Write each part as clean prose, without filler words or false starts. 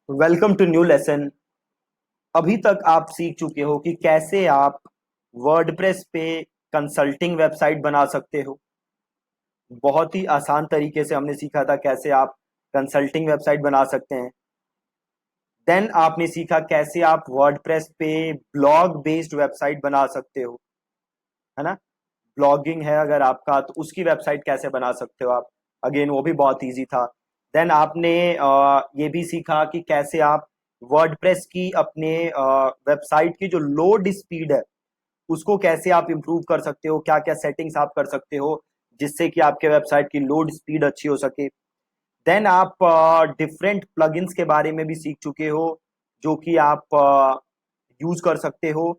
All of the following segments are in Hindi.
Welcome to new lesson. अभी तक आप सीख चुके हो कि कैसे आप वर्डप्रेस पे कंसल्टिंग वेबसाइट बना सकते हो। बहुत ही आसान तरीके से हमने सीखा था कैसे आप कंसल्टिंग वेबसाइट बना सकते हैं। देन आपने सीखा कैसे आप वर्डप्रेस पे ब्लॉग बेस्ड वेबसाइट बना सकते हो, है ना। ब्लॉगिंग है अगर आपका तो उसकी वेबसाइट कैसे बना सकते हो आप। अगेन वो भी बहुत इजी था। देन आपने ये भी सीखा कि कैसे आप वर्डप्रेस की अपने वेबसाइट की जो लोड स्पीड है उसको कैसे आप इंप्रूव कर सकते हो, क्या क्या सेटिंग्स आप कर सकते हो जिससे कि आपके वेबसाइट की लोड स्पीड अच्छी हो सके। देन आप डिफरेंट प्लगइन्स के बारे में भी सीख चुके हो जो कि आप यूज कर सकते हो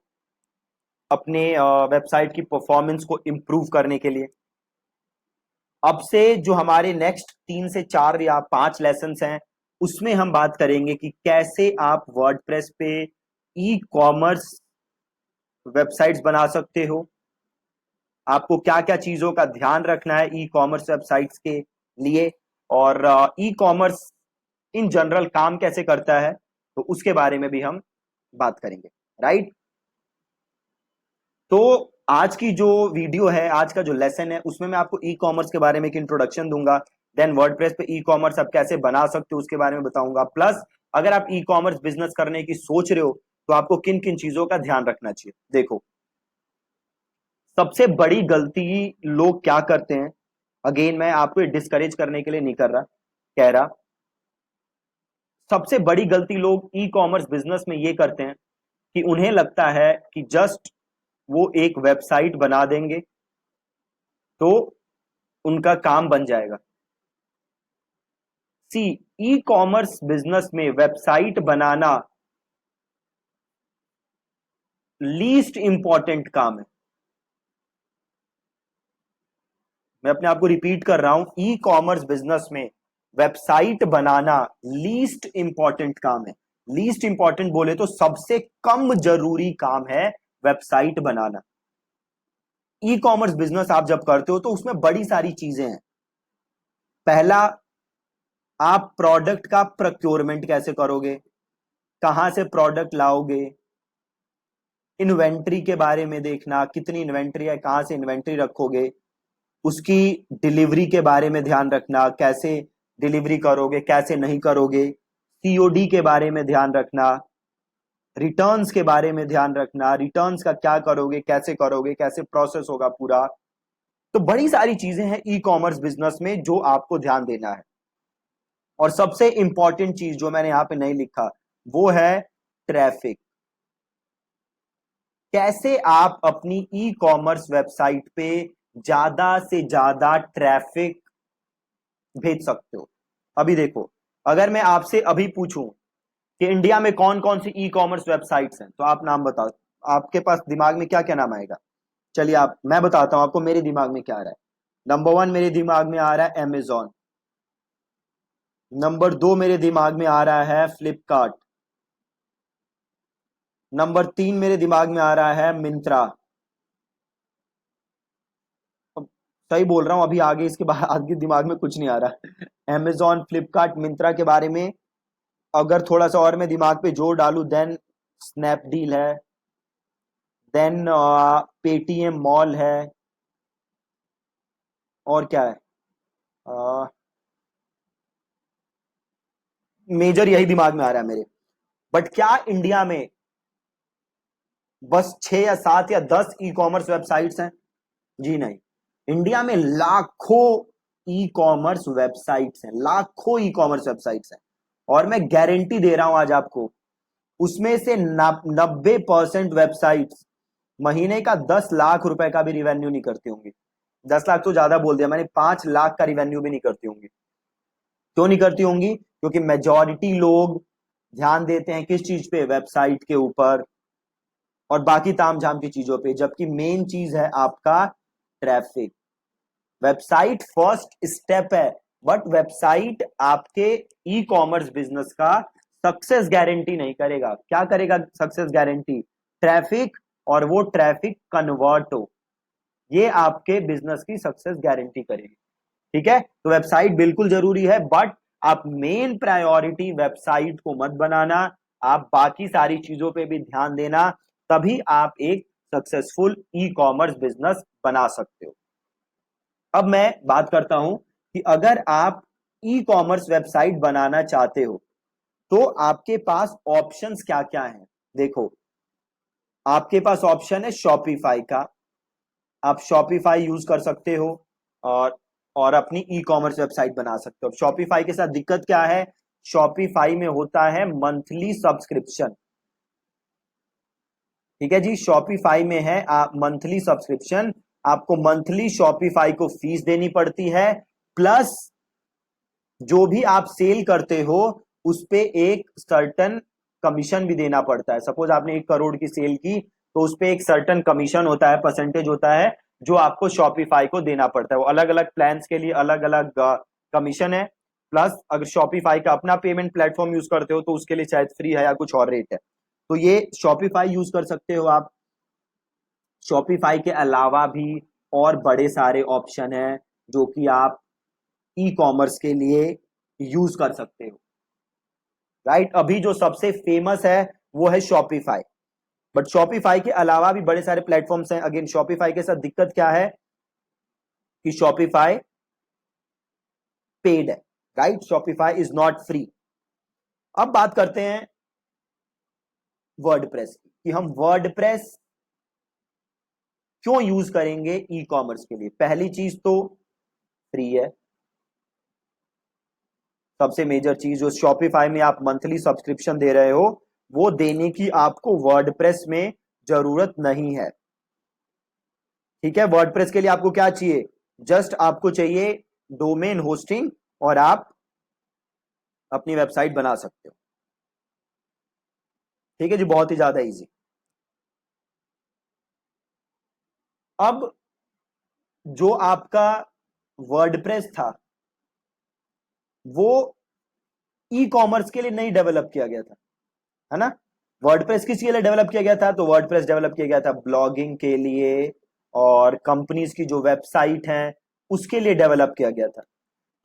अपने वेबसाइट की परफॉर्मेंस को इम्प्रूव करने के लिए। अब से जो हमारे नेक्स्ट 3 से 4 या 5 लेसन्स हैं उसमें हम बात करेंगे कि कैसे आप वर्डप्रेस पे ई कॉमर्स वेबसाइट्स बना सकते हो, आपको क्या क्या चीजों का ध्यान रखना है ई कॉमर्स वेबसाइट्स के लिए, और ई कॉमर्स इन जनरल काम कैसे करता है तो उसके बारे में भी हम बात करेंगे। राइट। तो आज की जो वीडियो है, आज का जो लेसन है उसमें मैं आपको ई कॉमर्स के बारे में एक इंट्रोडक्शन दूंगा। देन वर्डप्रेस पे ई कॉमर्स आप कैसे बना सकते हो उसके बारे में बताऊंगा। प्लस अगर आप ई कॉमर्स बिजनेस करने की सोच रहे हो तो आपको किन किन चीजों का ध्यान रखना चाहिए। देखो, सबसे बड़ी गलती लोग क्या करते हैं, अगेन मैं आपको डिस्करेज करने के लिए नहीं कर रहा, कह रहा सबसे बड़ी गलती लोग ई कॉमर्स बिजनेस में ये करते हैं कि उन्हें लगता है कि जस्ट वो एक वेबसाइट बना देंगे तो उनका काम बन जाएगा। सी, ई कॉमर्स बिजनेस में वेबसाइट बनाना लीस्ट इंपॉर्टेंट काम है। मैं अपने आप को रिपीट कर रहा हूं, ई कॉमर्स बिजनेस में वेबसाइट बनाना लीस्ट इंपॉर्टेंट काम है। लीस्ट इंपॉर्टेंट बोले तो सबसे कम जरूरी काम है वेबसाइट बनाना। ई कॉमर्स बिजनेस आप जब करते हो तो उसमें बड़ी सारी चीजें हैं। पहला, आप प्रोडक्ट का प्रोक्योरमेंट कैसे करोगे, कहां से प्रोडक्ट लाओगे, इन्वेंट्री के बारे में देखना, कितनी इन्वेंट्री है, कहां से इन्वेंट्री रखोगे, उसकी डिलीवरी के बारे में ध्यान रखना, कैसे डिलीवरी करोगे कैसे नहीं करोगे, सीओडी के बारे में ध्यान रखना, रिटर्न्स के बारे में ध्यान रखना, रिटर्न्स का क्या करोगे कैसे प्रोसेस होगा पूरा। तो बड़ी सारी चीजें हैं ई कॉमर्स बिजनेस में जो आपको ध्यान देना है। और सबसे इंपॉर्टेंट चीज जो मैंने यहां पे नहीं लिखा वो है ट्रैफिक। कैसे आप अपनी ई कॉमर्स वेबसाइट पे ज्यादा से ज्यादा ट्रैफिक भेज सकते हो। अभी देखो, अगर मैं आपसे अभी पूछूं कि इंडिया में कौन कौन सी ई कॉमर्स वेबसाइट्स हैं तो आप नाम बताओ। आपके पास दिमाग में क्या क्या नाम आएगा। चलिए आप, मैं बताता हूं आपको मेरे दिमाग में क्या आ रहा है। नंबर 1 मेरे दिमाग में आ रहा है अमेजॉन। नंबर 2 मेरे दिमाग में आ रहा है फ्लिपकार्ट। नंबर 3 मेरे दिमाग में आ रहा है मिंत्रा। अब सही बोल रहा हूं, अभी आगे इसके बाद आगे दिमाग में कुछ नहीं आ रहा। अमेजॉन, फ्लिपकार्ट, मिंत्रा के बारे में अगर थोड़ा सा और मैं दिमाग पे जोर डालूं, देन स्नैपडील है, देन पेटीएम मॉल है, और क्या है, मेजर यही दिमाग में आ रहा है मेरे। बट क्या इंडिया में बस 6 या 7 या 10 ई कॉमर्स वेबसाइट्स हैं? जी नहीं, इंडिया में लाखों ई कॉमर्स वेबसाइट्स हैं, लाखों ई कॉमर्स वेबसाइट्स हैं। और मैं गारंटी दे रहा हूं आज आपको, उसमें से 90% वेबसाइट्स महीने का 10 लाख रुपए का भी रिवेन्यू नहीं करती होंगी। 10 लाख तो ज्यादा बोल दिया मैंने, 5 लाख का रिवेन्यू भी नहीं करती होंगी। क्यों नहीं करती होंगी? क्योंकि मेजॉरिटी लोग ध्यान देते हैं किस चीज पे, वेबसाइट के ऊपर और बाकी तामझाम की चीजों पे, जबकि मेन चीज है आपका ट्रैफिक। वेबसाइट फर्स्ट स्टेप है, बट वेबसाइट आपके ई कॉमर्स बिजनेस का सक्सेस गारंटी नहीं करेगा। क्या करेगा सक्सेस गारंटी? ट्रैफिक, और वो ट्रैफिक कन्वर्ट हो, ये आपके बिजनेस की सक्सेस गारंटी करेगी। ठीक है, तो वेबसाइट बिल्कुल जरूरी है, बट आप मेन प्रायोरिटी वेबसाइट को मत बनाना, आप बाकी सारी चीजों पे भी ध्यान देना, तभी आप एक सक्सेसफुल ई कॉमर्स बिजनेस बना सकते हो। अब मैं बात करता हूं कि अगर आप ई कॉमर्स वेबसाइट बनाना चाहते हो तो आपके पास ऑप्शंस क्या क्या हैं। देखो, आपके पास ऑप्शन है शॉपिफाई का, आप शॉपिफाई यूज कर सकते हो और और अपनी ई कॉमर्स वेबसाइट बना सकते हो। शॉपिफाई के साथ दिक्कत क्या है, शॉपिफाई में होता है मंथली सब्सक्रिप्शन। ठीक है जी, शॉपिफाई में है आप मंथली सब्सक्रिप्शन, आपको मंथली शॉपिफाई को फीस देनी पड़ती है, प्लस जो भी आप सेल करते हो उस पे एक सर्टन कमीशन भी देना पड़ता है। सपोज आपने 1 करोड़ की सेल की तो उस पे एक सर्टन कमीशन होता है, परसेंटेज होता है जो आपको शॉपिफाई को देना पड़ता है। वो अलग अलग प्लान्स के लिए अलग अलग कमीशन है। प्लस अगर शॉपिफाई का अपना पेमेंट प्लेटफॉर्म यूज करते हो तो उसके लिए शायद फ्री है या कुछ और रेट है। तो ये शॉपिफाई यूज कर सकते हो आप। शॉपिफाई के अलावा भी और बड़े सारे ऑप्शन हैं जो कि आप ई कॉमर्स के लिए यूज कर सकते हो। राइट, अभी जो सबसे फेमस है वो है शॉपिफाई, बट शॉपिफाई के अलावा भी बड़े सारे प्लेटफॉर्म्स हैं। अगेन, शॉपिफाई के साथ दिक्कत क्या है कि शॉपिफाई पेड है। Right, Shopify is not free. अब बात करते हैं वर्डप्रेस की, कि हम वर्डप्रेस क्यों यूज करेंगे ई कॉमर्स के लिए। पहली चीज तो फ्री है, सबसे मेजर चीज। जो शॉपिफाई में आप मंथली सब्सक्रिप्शन दे रहे हो वो देने की आपको वर्डप्रेस में जरूरत नहीं है। ठीक है, वर्डप्रेस के लिए आपको क्या चाहिए, जस्ट आपको चाहिए डोमेन होस्टिंग और आप अपनी वेबसाइट बना सकते हो। ठीक है जी, बहुत ही ज्यादा इजी। अब जो आपका वर्डप्रेस था वो ई कॉमर्स के लिए नहीं डेवलप किया गया था, है ना। वर्डप्रेस किसके लिए डेवलप किया गया था, तो वर्डप्रेस डेवलप किया गया था ब्लॉगिंग के लिए और कंपनीज की जो वेबसाइट है उसके लिए डेवलप किया गया था।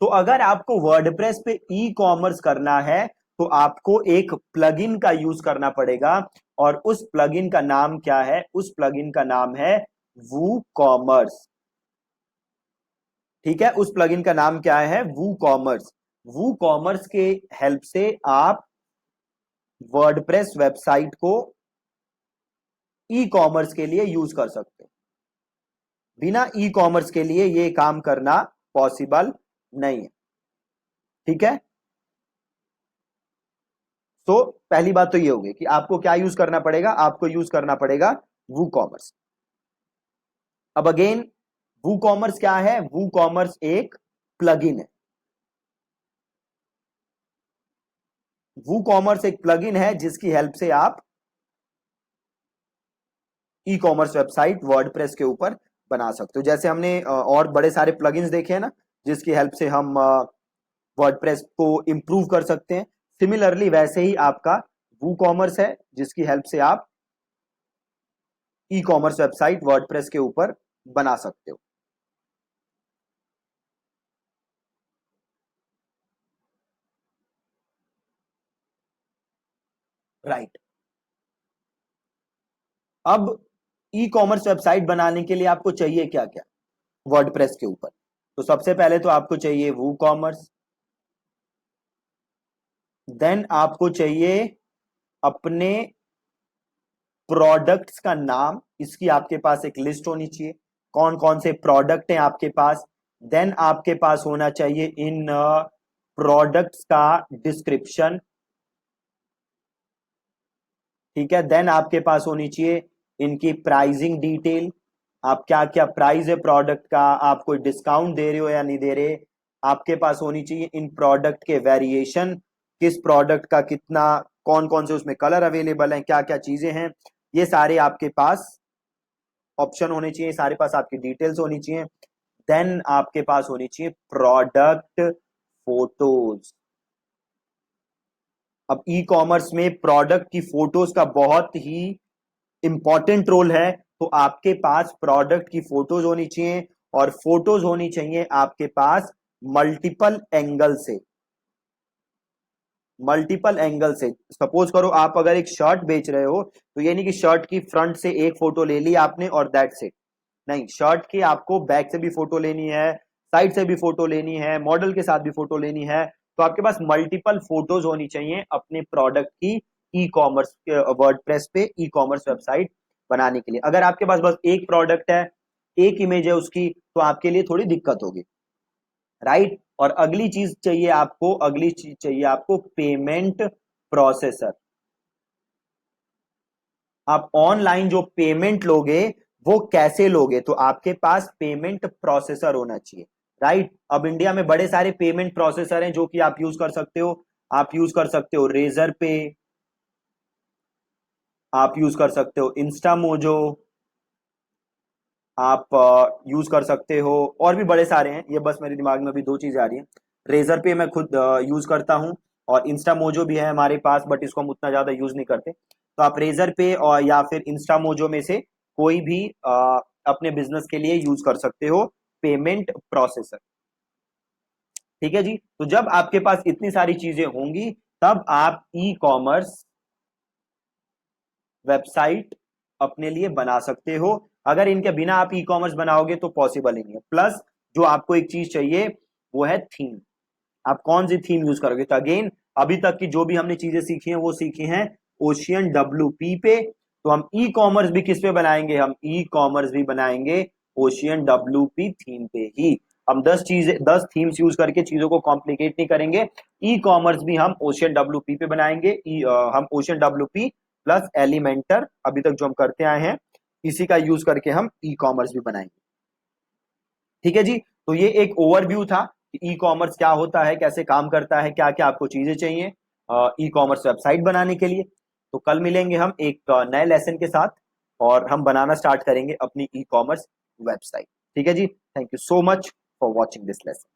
तो अगर आपको वर्डप्रेस पे ई कॉमर्स करना है तो आपको एक प्लगइन का यूज करना पड़ेगा, और उस प्लगइन का नाम क्या है, उस प्लगइन का नाम है वू कॉमर्स। ठीक है, उस प्लगइन का नाम क्या है, वू कॉमर्स। वू कॉमर्स के हेल्प से आप वर्डप्रेस वेबसाइट को ई कॉमर्स के लिए यूज कर सकते हो। बिना ई कॉमर्स के लिए ये काम करना पॉसिबल नहीं है। ठीक है, तो पहली बात तो ये होगी कि आपको क्या यूज करना पड़ेगा, आपको यूज करना पड़ेगा वू कॉमर्स। अब अगेन, वू कॉमर्स क्या है, वू कॉमर्स एक प्लगइन है। वू कॉमर्स एक प्लगइन है जिसकी हेल्प से आप ई कॉमर्स वेबसाइट वर्डप्रेस के ऊपर बना सकते हो। जैसे हमने और बड़े सारे प्लगइन्स देखे हैं ना जिसकी हेल्प से हम वर्डप्रेस को इंप्रूव कर सकते हैं, सिमिलरली वैसे ही आपका वू कॉमर्स है जिसकी हेल्प से आप ई कॉमर्स वेबसाइट वर्डप्रेस के ऊपर बना सकते हो। राइट, अब ई कॉमर्स वेबसाइट बनाने के लिए आपको चाहिए क्या क्या वर्डप्रेस के ऊपर। तो सबसे पहले तो आपको चाहिए वू कॉमर्स, देन आपको चाहिए अपने प्रोडक्ट्स का नाम, इसकी आपके पास एक लिस्ट होनी चाहिए, कौन कौन से प्रोडक्ट हैं आपके पास। देन आपके पास होना चाहिए इन प्रोडक्ट्स का डिस्क्रिप्शन। ठीक है, देन आपके पास होनी चाहिए इनकी प्राइसिंग डिटेल, आप क्या क्या प्राइस है प्रोडक्ट का, आप कोई डिस्काउंट दे रहे हो या नहीं दे रहे। आपके पास होनी चाहिए इन प्रोडक्ट के वेरिएशन, किस प्रोडक्ट का कितना, कौन कौन से उसमें कलर अवेलेबल हैं, क्या क्या चीजें हैं, ये सारे आपके पास ऑप्शन होने चाहिए, सारे पास आपकी डिटेल्स होनी चाहिए। देन आपके पास होनी चाहिए प्रोडक्ट फोटोज। अब ई कॉमर्स में प्रोडक्ट की फोटोज का बहुत ही इंपॉर्टेंट रोल है, तो आपके पास प्रोडक्ट की फोटोज होनी चाहिए, और फोटोज होनी चाहिए आपके पास मल्टीपल एंगल से। मल्टीपल एंगल से। सपोज करो आप अगर एक शर्ट बेच रहे हो, तो ये नहीं कि शर्ट की फ्रंट से एक फोटो ले ली आपने और दैट्स इट। नहीं, शर्ट की आपको बैक से भी फोटो लेनी है, साइड से भी फोटो लेनी है, मॉडल के साथ भी फोटो लेनी है। तो आपके पास मल्टीपल फोटोज होनी चाहिए अपने प्रोडक्ट की ई कॉमर्स वर्डप्रेस पे ई कॉमर्स वेबसाइट बनाने के लिए। अगर आपके पास बस एक प्रोडक्ट है, एक इमेज है उसकी, तो आपके लिए थोड़ी दिक्कत होगी, राइट। और अगली चीज चाहिए आपको पेमेंट प्रोसेसर। आप ऑनलाइन जो पेमेंट लोगे वो कैसे लोगे, तो आपके पास पेमेंट प्रोसेसर होना चाहिए, राइट। अब इंडिया में बड़े सारे पेमेंट प्रोसेसर हैं जो कि आप यूज कर सकते हो। आप यूज कर सकते हो रेजर पे, आप यूज कर सकते हो इंस्टामोजो, आप यूज कर सकते हो, और भी बड़े सारे हैं, ये बस मेरे दिमाग में अभी दो चीजें आ रही हैं। रेजर पे मैं खुद यूज करता हूँ, और इंस्टामोजो भी है हमारे पास, बट इसको हम उतना ज्यादा यूज नहीं करते। तो आप रेजर पे और या फिर इंस्टामोजो में से कोई भी अपने बिजनेस के लिए यूज कर सकते हो पेमेंट प्रोसेसर। ठीक है जी। तो जब आपके पास इतनी सारी चीजें होंगी, तब आप ई कॉमर्स वेबसाइट अपने लिए बना सकते हो। अगर इनके बिना आप ई कॉमर्स बनाओगे तो पॉसिबल ही नहीं है। प्लस जो आपको एक चीज चाहिए वो है थीम। आप कौन सी थीम यूज करोगे, तो अगेन अभी तक की जो भी हमने चीजें सीखी हैं वो सीखी हैं ओशियन डब्ल्यू पे। तो हम ई कॉमर्स भी किस पे बनाएंगे, हम ई कॉमर्स भी बनाएंगे ओशियन डब्ल्यू थीम पे ही। हम 10 थीम्स यूज करके चीजों को कॉम्प्लिकेट नहीं करेंगे। ई कॉमर्स भी हम ओशियन डब्ल्यू पे बनाएंगे। हम ओशियन डब्ल्यू प्लस एलिमेंटर अभी तक जो हम करते आए हैं, इसी का यूज करके हम ई कॉमर्स भी बनाएंगे। ठीक है जी। तो ये एक ओवरव्यू था कि ई कॉमर्स क्या होता है, कैसे काम करता है, क्या क्या आपको चीजें चाहिए ई कॉमर्स वेबसाइट बनाने के लिए। तो कल मिलेंगे हम एक नए लेसन के साथ, और हम बनाना स्टार्ट करेंगे अपनी ई कॉमर्स वेबसाइट। ठीक है जी। Thank you so much for watching this lesson.